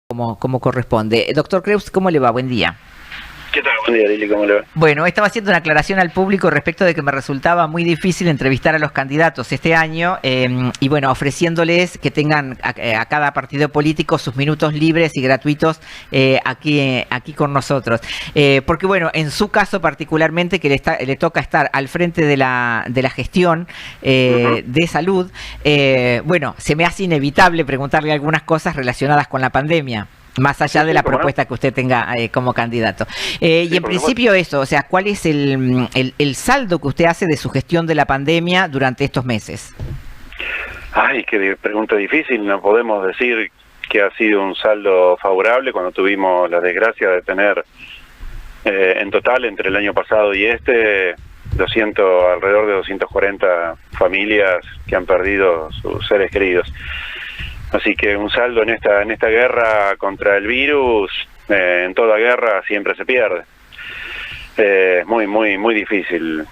como corresponde. Doctor Creus, ¿cómo le va? Buen día. ¿Qué tal? Buen día, Lili, ¿cómo le va? Bueno, estaba haciendo una aclaración al público respecto de que me resultaba muy difícil entrevistar a los candidatos este año y bueno, ofreciéndoles que tengan a cada partido político sus minutos libres y gratuitos aquí con nosotros. Porque bueno, en su caso particularmente, que le toca estar al frente de la gestión de salud, bueno, se me hace inevitable preguntarle algunas cosas relacionadas con la pandemia, más allá de la propuesta que usted tenga como candidato. Y en principio eso, o sea, ¿cuál es el saldo que usted hace de su gestión de la pandemia durante estos meses? Ay, qué pregunta difícil. No podemos decir que ha sido un saldo favorable cuando tuvimos la desgracia de tener en total entre el año pasado y alrededor de 240 familias que han perdido sus seres queridos. Así que un saldo en esta guerra contra el virus, en toda guerra siempre se pierde. Es muy difícil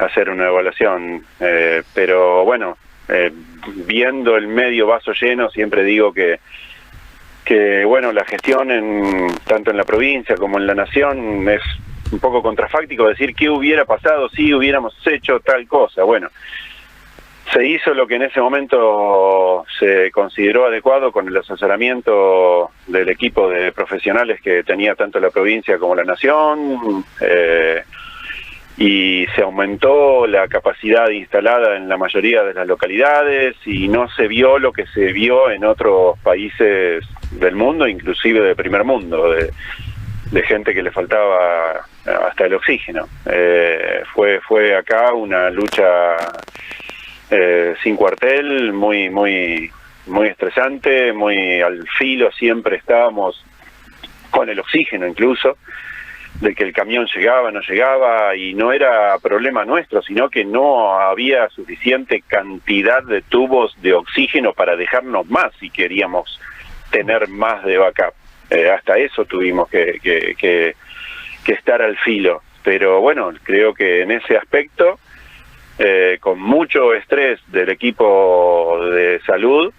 hacer una evaluación, pero bueno, viendo el medio vaso lleno, siempre digo que bueno, la gestión tanto en la provincia como en la nación es un poco contrafáctico decir qué hubiera pasado si hubiéramos hecho tal cosa. Bueno, se hizo lo que en ese momento se consideró adecuado con el asesoramiento del equipo de profesionales que tenía tanto la provincia como la nación, y se aumentó la capacidad instalada en la mayoría de las localidades y no se vio lo que se vio en otros países del mundo, inclusive de primer mundo, de gente que le faltaba hasta el oxígeno. Fue acá una lucha sin cuartel, muy estresante, muy al filo, siempre estábamos con el oxígeno incluso, de que el camión llegaba, no llegaba, y no era problema nuestro, sino que no había suficiente cantidad de tubos de oxígeno para dejarnos más si queríamos tener más de backup. Hasta eso tuvimos que estar al filo, pero bueno, creo que en ese aspecto, con mucho estrés del equipo de salud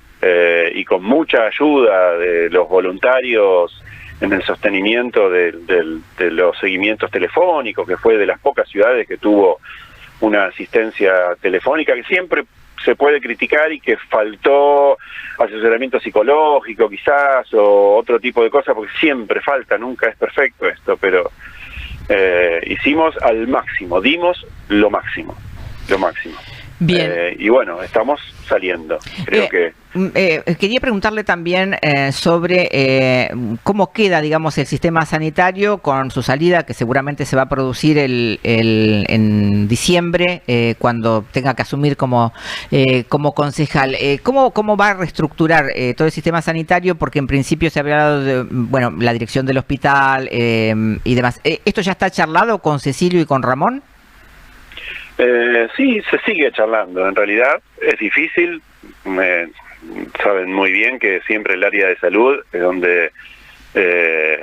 y con mucha ayuda de los voluntarios en el sostenimiento de los seguimientos telefónicos, que fue de las pocas ciudades que tuvo una asistencia telefónica, que siempre se puede criticar y que faltó asesoramiento psicológico quizás o otro tipo de cosas, porque siempre falta, nunca es perfecto esto, pero hicimos al máximo, dimos lo máximo. Bien. Y bueno, estamos saliendo. Creo que quería preguntarle también sobre cómo queda, digamos, el sistema sanitario con su salida, que seguramente se va a producir en diciembre, cuando tenga que asumir como concejal. ¿Cómo va a reestructurar todo el sistema sanitario? Porque en principio se había hablado de, bueno, la dirección del hospital y demás. ¿Esto ya está charlado con Cecilio y con Ramón? Sí, se sigue charlando. En realidad es difícil. Saben muy bien que siempre el área de salud es donde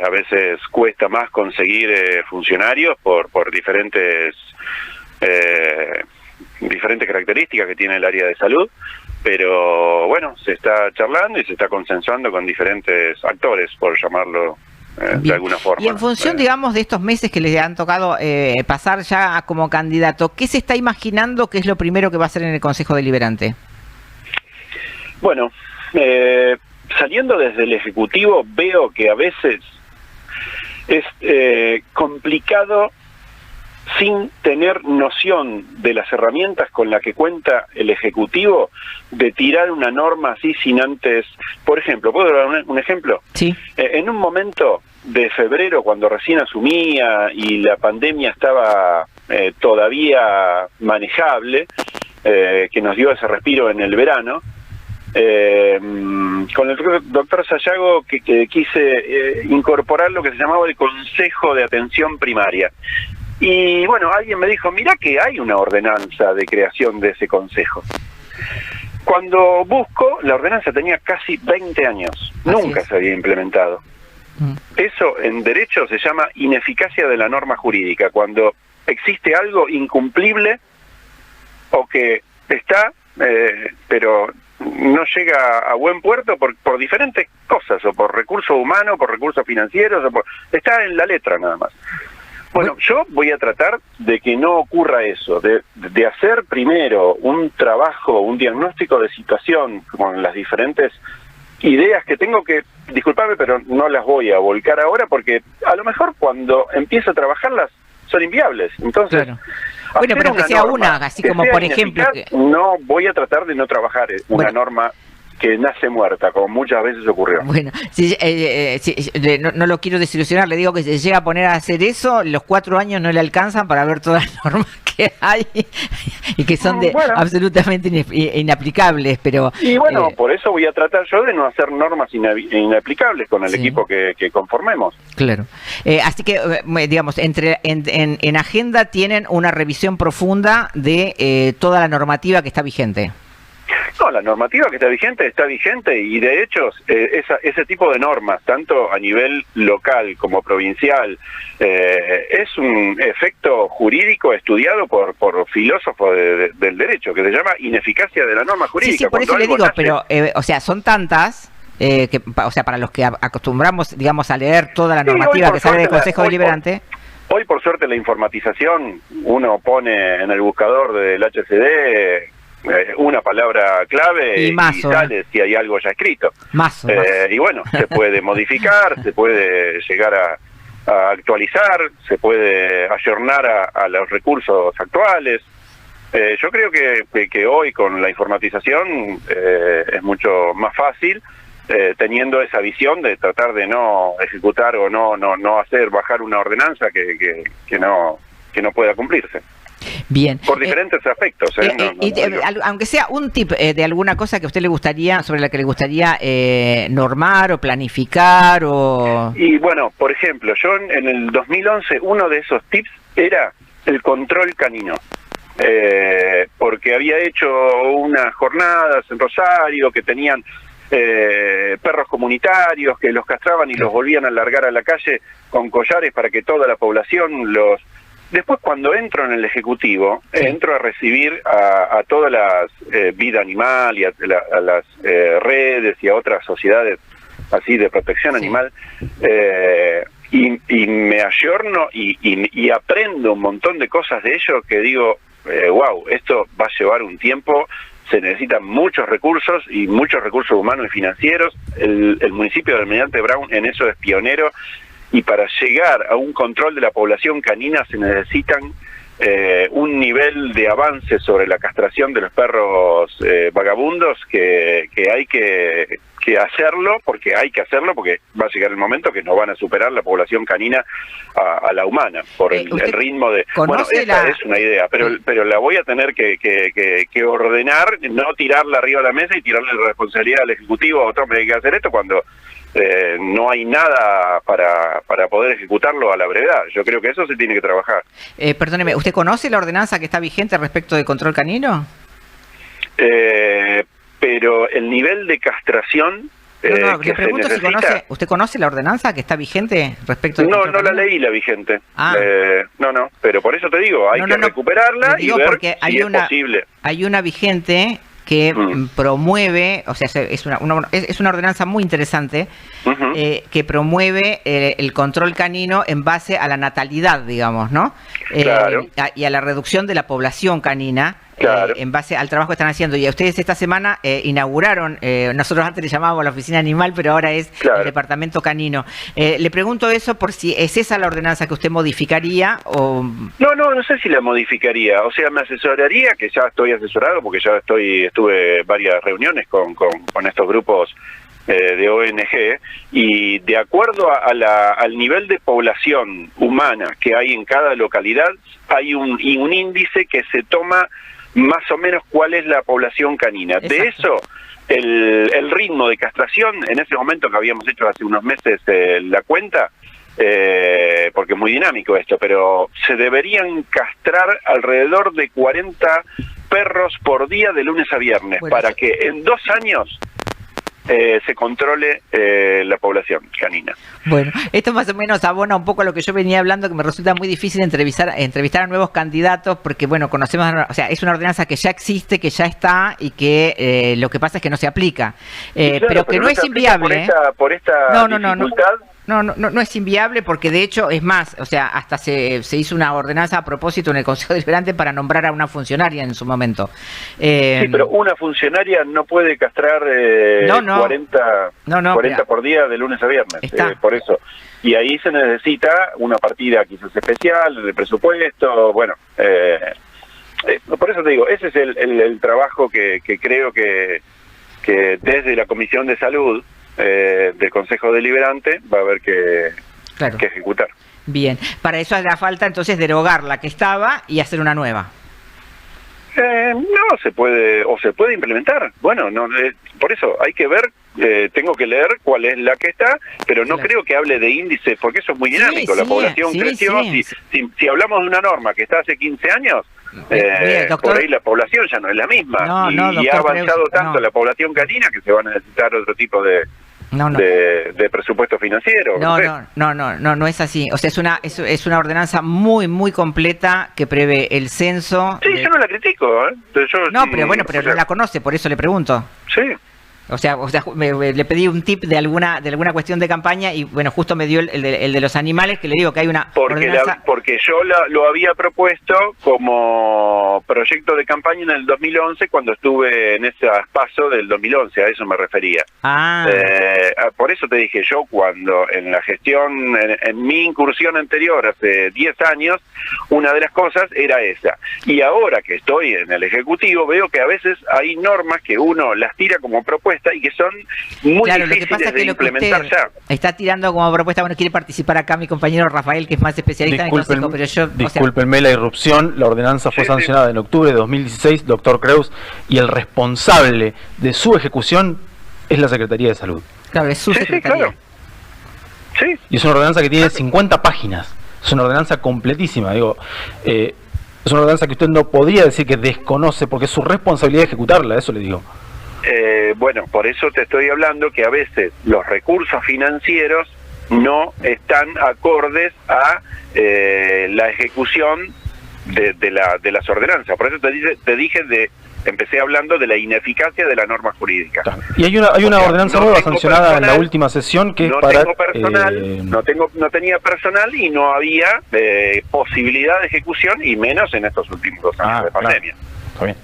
a veces cuesta más conseguir funcionarios por diferentes características que tiene el área de salud, pero bueno, se está charlando y se está consensuando con diferentes actores, por llamarlo de alguna forma. Y en función, digamos, de estos meses que les han tocado pasar ya como candidato, ¿qué se está imaginando que es lo primero que va a hacer en el Consejo Deliberante? Bueno, saliendo desde el Ejecutivo, veo que a veces es complicado, sin tener noción de las herramientas con las que cuenta el Ejecutivo, de tirar una norma así sin antes. Por ejemplo, ¿puedo dar un ejemplo? Sí. En un momento de febrero, cuando recién asumía y la pandemia estaba todavía manejable, que nos dio ese respiro en el verano, con el doctor Sayago que quise incorporar lo que se llamaba el Consejo de Atención Primaria. Y bueno, alguien me dijo, mirá que hay una ordenanza de creación de ese consejo. Cuando busco, la ordenanza tenía casi 20 años, nunca se había implementado. Eso en derecho se llama ineficacia de la norma jurídica, cuando existe algo incumplible o que está, pero no llega a buen puerto por diferentes cosas, o por recursos humanos, por recursos financieros, está en la letra nada más. Bueno, yo voy a tratar de que no ocurra eso, de hacer primero un trabajo, un diagnóstico de situación con las diferentes ideas que tengo que, disculpame, pero no las voy a volcar ahora porque a lo mejor cuando empiezo a trabajarlas son inviables. Entonces, claro. Bueno, pero que sea una, así como por ejemplo... No voy a tratar de no trabajar una norma que nace muerta, como muchas veces ocurrió. Bueno, no lo quiero desilusionar, le digo que si llega a poner a hacer eso, los 4 años no le alcanzan para ver todas las normas que hay y que son absolutamente inaplicables, pero... Y bueno, por eso voy a tratar yo de no hacer normas inaplicables con el equipo que conformemos. Claro. Así que, digamos, en agenda tienen una revisión profunda de toda la normativa que está vigente. No, la normativa que está vigente y de hecho ese tipo de normas, tanto a nivel local como provincial, es un efecto jurídico estudiado por filósofos del derecho, que se llama ineficacia de la norma jurídica. Sí, por eso le digo, pero, o sea, son tantas... o sea, para los que acostumbramos, digamos, a leer toda la normativa que sale del Consejo Deliberante... Hoy, por suerte, la informatización, uno pone en el buscador del HCD... una palabra clave y sale si hay algo ya escrito. Y bueno, se puede modificar, se puede llegar a actualizar, se puede ayornar a los recursos actuales. Yo creo que hoy con la informatización es mucho más fácil, teniendo esa visión de tratar de no ejecutar o no hacer bajar una ordenanza que no pueda cumplirse. Bien. Por diferentes aspectos. Aunque sea un tip de alguna cosa que a usted le gustaría, sobre la que le gustaría normar o planificar o... Y bueno, por ejemplo, yo en el 2011 uno de esos tips era el control canino. Porque había hecho unas jornadas en Rosario que tenían perros comunitarios que los castraban y los volvían a largar a la calle con collares para que toda la población los... Después, cuando entro en el Ejecutivo, entro a recibir a todas las vida animal y a las redes y a otras sociedades así de protección animal, y me ayorno y aprendo un montón de cosas de ellos que digo, wow, esto va a llevar un tiempo, se necesitan muchos recursos y muchos recursos humanos y financieros. El municipio de Almirante Brown en eso es pionero. Y para llegar a un control de la población canina se necesitan un nivel de avance sobre la castración de los perros vagabundos que hay que hacerlo, porque va a llegar el momento que no van a superar la población canina a la humana, por el ritmo de... Bueno, esa es una idea, pero la voy a tener que ordenar, no tirarla arriba de la mesa y tirarle la responsabilidad al Ejecutivo, a otro me hay que hacer esto cuando... no hay nada para poder ejecutarlo a la brevedad. Yo creo que eso se tiene que trabajar. Perdóneme, ¿usted conoce la ordenanza que está vigente respecto de control canino? Pero el nivel de castración... le pregunto si ¿usted conoce la ordenanza que está vigente respecto de control canino? No la leí la vigente. Pero por eso te digo, hay que recuperarla y ver si es posible. Hay una vigente... que promueve, o sea, es una ordenanza muy interesante, que promueve el control canino en base a la natalidad, digamos, ¿no? Claro. Y a la reducción de la población canina. Claro. En base al trabajo que están haciendo. Y ustedes esta semana inauguraron, nosotros antes le llamábamos la oficina animal, pero ahora es el departamento canino. Le pregunto eso por si es esa la ordenanza que usted modificaría o... No sé si la modificaría. O sea, me asesoraría, que ya estoy asesorado porque ya estuve varias reuniones con estos grupos de ONG, y de acuerdo al nivel de población humana que hay en cada localidad, hay un índice que se toma más o menos cuál es la población canina. Exacto. De eso, el ritmo de castración, en ese momento que habíamos hecho hace unos meses la cuenta, porque es muy dinámico esto, pero se deberían castrar alrededor de 40 perros por día de lunes a viernes, para que en 2 años se controle la población canina. Bueno, esto más o menos abona un poco a lo que yo venía hablando, que me resulta muy difícil entrevistar a nuevos candidatos, porque bueno, conocemos, o sea, es una ordenanza que ya existe, que ya está, y que lo que pasa es que no se aplica, claro, pero que no es inviable. Por esta dificultad. No es inviable, porque de hecho es más, o sea, hasta se hizo una ordenanza a propósito en el Consejo Deliberante para nombrar a una funcionaria en su momento. Sí, pero una funcionaria no puede castrar 40 por día de lunes a viernes, por eso. Y ahí se necesita una partida quizás especial de presupuesto, bueno, por eso te digo, ese es el trabajo que creo que desde la Comisión de Salud del Consejo Deliberante va a haber que ejecutar. Bien, para eso hará falta entonces derogar la que estaba y hacer una nueva. No, se puede implementar. Bueno, no, por eso hay que ver, tengo que leer cuál es la que está, pero no creo que hable de índices, porque eso es muy dinámico. La población creció. Si hablamos de una norma que está hace 15 años, por ahí la población ya no es la misma. Y ha avanzado tanto la población canina que se va a necesitar otro tipo de presupuesto financiero. No es así. O sea, es una ordenanza muy, muy completa que prevé el censo. Sí, yo no la critico, ¿eh? Pero no la conoce, por eso le pregunto. Sí. O sea, le pedí un tip de alguna cuestión de campaña y bueno, justo me dio el de los animales, que le digo que hay una ordenanza... Porque yo lo había propuesto como proyecto de campaña en el 2011 cuando estuve en ese paso del 2011, a eso me refería. Por eso te dije, yo cuando en la gestión, en mi incursión anterior, hace 10 años, una de las cosas era esa. Y ahora que estoy en el Ejecutivo, veo que a veces hay normas que uno las tira como propuesta y que son muy difíciles de implementar ya. Está tirando como propuesta, bueno, quiere participar acá mi compañero Rafael, que es más especialista en el Consejo, pero yo... Discúlpenme la irrupción, la ordenanza fue sancionada en octubre de 2016, doctor Creus, y el responsable de su ejecución es la Secretaría de Salud. Claro, es su secretaría. Sí. Y es una ordenanza que tiene 50 páginas, es una ordenanza completísima, digo... es una ordenanza que usted no podría decir que desconoce, porque es su responsabilidad ejecutarla, eso le digo. Bueno, por eso te estoy hablando que a veces los recursos financieros no están acordes a la ejecución de las ordenanzas. Por eso te dije empecé hablando de la ineficacia de la norma jurídica. Y hay una ordenanza nueva sancionada en la última sesión que es para... Tengo personal, no tenía personal y no había posibilidad de ejecución, y menos en estos últimos 2 años de pandemia. Está bien.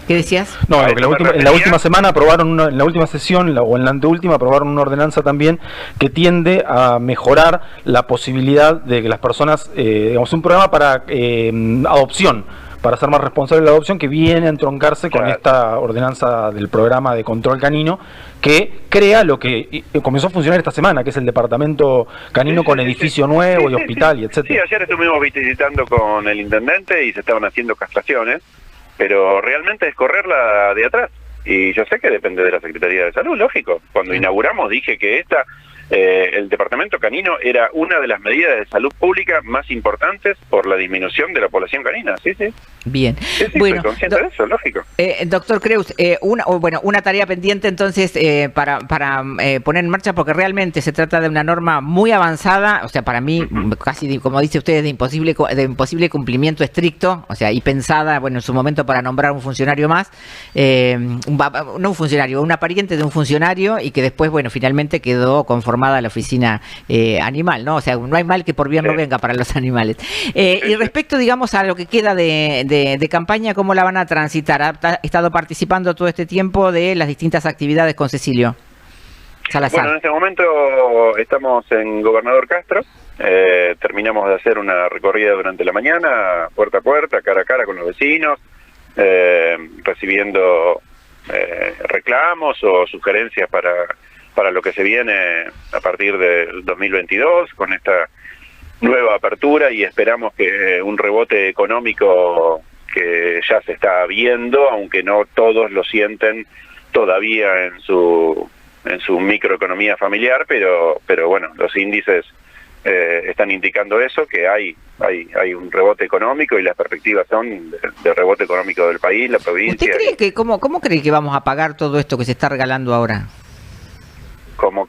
¿Qué decías? No, que en la última semana aprobaron en la última sesión, o en la anteúltima, aprobaron una ordenanza también que tiende a mejorar la posibilidad de que las personas, digamos, un programa para adopción, para ser más responsable de la adopción, que viene a entroncarse con esta ordenanza del programa de control canino, que crea lo que comenzó a funcionar esta semana, que es el departamento canino con edificio nuevo y hospital, y etcétera. Sí, ayer estuvimos visitando con el intendente y se estaban haciendo castraciones, pero realmente es correrla de atrás. Y yo sé que depende de la Secretaría de Salud, lógico. Cuando inauguramos dije que el departamento canino era una de las medidas de salud pública más importantes por la disminución de la población canina. Sí. Bien. Bueno, estoy consciente de eso, lógico. Doctor Creus, una tarea pendiente entonces para poner en marcha, porque realmente se trata de una norma muy avanzada, o sea, para mí casi, como dice usted, de imposible cumplimiento estricto, o sea, y pensada, bueno, en su momento para nombrar un funcionario más, no un funcionario, una pariente de un funcionario, y que después, bueno, finalmente quedó conformada la oficina animal, ¿no? O sea, no hay mal que por bien no venga para los animales. Y respecto, digamos, a lo que queda de campaña, ¿cómo la van a transitar? ¿Ha estado participando todo este tiempo de las distintas actividades con Cecilio Salazar? Bueno, en este momento estamos en Gobernador Castro. Terminamos de hacer una recorrida durante la mañana, puerta a puerta, cara a cara con los vecinos, recibiendo reclamos o sugerencias para lo que se viene a partir del 2022 con esta nueva apertura, y esperamos que un rebote económico que ya se está viendo, aunque no todos lo sienten todavía en su microeconomía familiar, pero bueno, los índices están indicando eso, que hay un rebote económico y las perspectivas son de rebote económico del país, la provincia. ¿Usted cree que cómo cree que vamos a pagar todo esto que se está regalando ahora? ¿Cómo?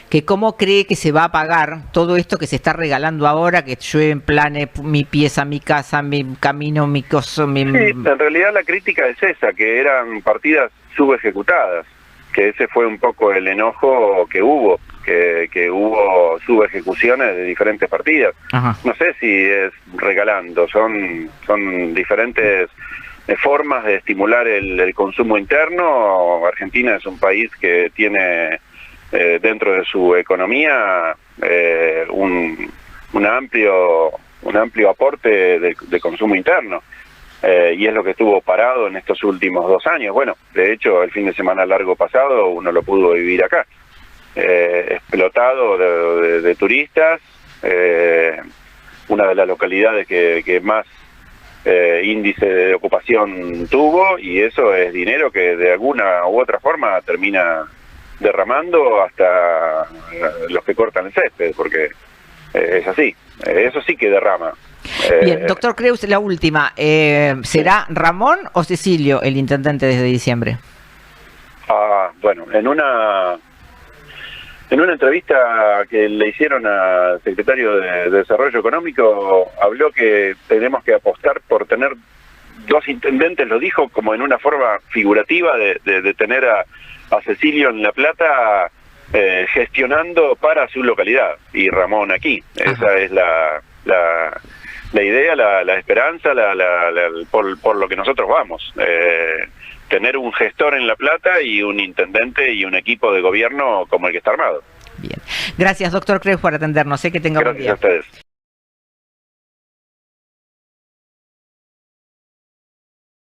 Que cómo cree que se va a pagar todo esto que se está regalando ahora, que llueven planes, mi pieza, mi casa, mi camino, mi cosa, mi... Sí, en realidad la crítica es esa, que eran partidas subejecutadas, que ese fue un poco el enojo que hubo, que hubo subejecuciones de diferentes partidas. Ajá. No sé si es regalando, son diferentes formas de estimular el consumo interno. Argentina es un país que tiene dentro de su economía un amplio aporte de consumo interno, y es lo que estuvo parado en estos últimos 2 años. Bueno, de hecho el fin de semana largo pasado uno lo pudo vivir acá, explotado de turistas, una de las localidades que más índice de ocupación tuvo, y eso es dinero que de alguna u otra forma termina derramando hasta los que cortan el césped, porque es así, eso sí que derrama. Bien, doctor Creus, la última, ¿será Ramón o Cecilio el intendente desde diciembre? Bueno, en una entrevista que le hicieron al secretario de Desarrollo Económico, habló que tenemos que apostar por tener 2 intendentes, lo dijo como en una forma figurativa de tener a Cecilio en La Plata gestionando para su localidad y Ramón aquí. Ajá. Esa es la idea, la esperanza, por lo que nosotros vamos. Tener un gestor en La Plata y un intendente y un equipo de gobierno como el que está armado. Bien. Gracias, doctor Creus, por atendernos. Sé que tenga buen día. Gracias a ustedes.